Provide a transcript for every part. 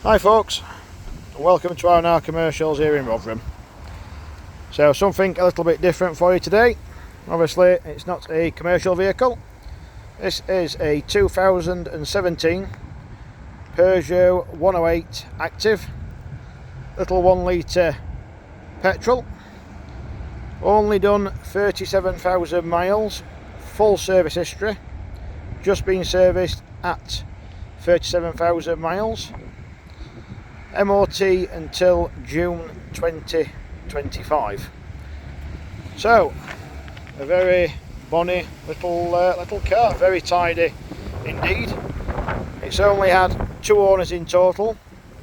Hi folks, and welcome to R&R Commercials here in Rotherham. So something a little bit different for you today. Obviously it's not a commercial vehicle. This is a 2017 Peugeot 108 Active, little 1 litre petrol. Only done 37,000 miles, full service history, just been serviced at 37,000 miles. MOT until June 2025. So a very bonny little car, very tidy indeed. It's only had 2 owners in total,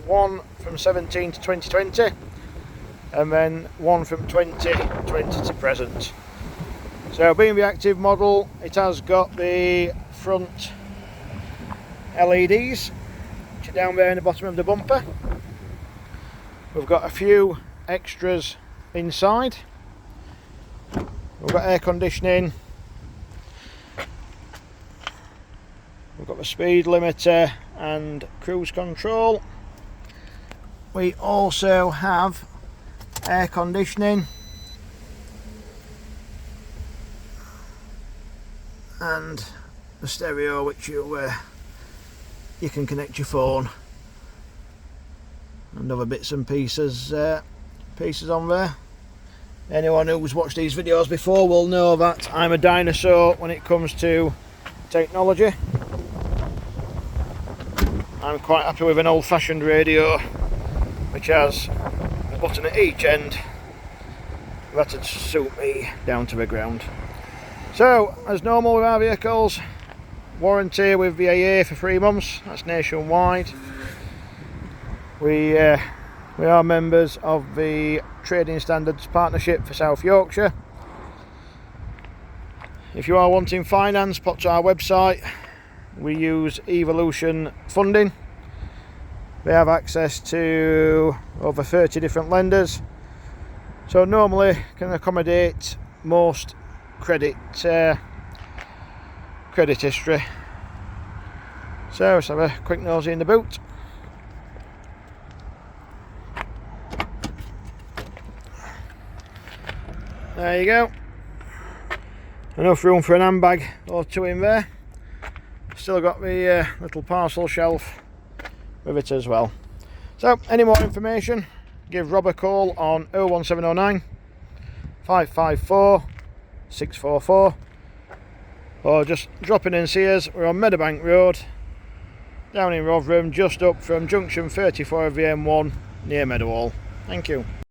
one from 17 to 2020 and then one from 2020 to present. So being the Active model, it has got the front LEDs which are down there in the bottom of the bumper. We've got a few extras inside. We've got air conditioning. We've got the speed limiter and cruise control. We also have air conditioning and the stereo, which you can connect your phone and other bits and pieces on there. Anyone who's watched these videos before will know that I'm a dinosaur when it comes to technology. I'm quite happy with an old-fashioned radio which has a button at each end. That'd suit me down to the ground. So, as normal with our vehicles, warranty with the AA for 3 months, that's nationwide. We are members of the Trading Standards Partnership for South Yorkshire. If you are wanting finance, pop to our website. We use Evolution funding. They have access to over 30 different lenders, so normally can accommodate most credit history. So let's have a quick nosy in the boot. There you go. Enough room for an handbag or 2 in there. Still got the little parcel shelf with it as well. So any more information, give Rob a call on 01709 554 644 or just drop in and see us. We're on Meadowbank Road down in Rotherham, just up from junction 34 of the M1 near Meadowhall. Thank you.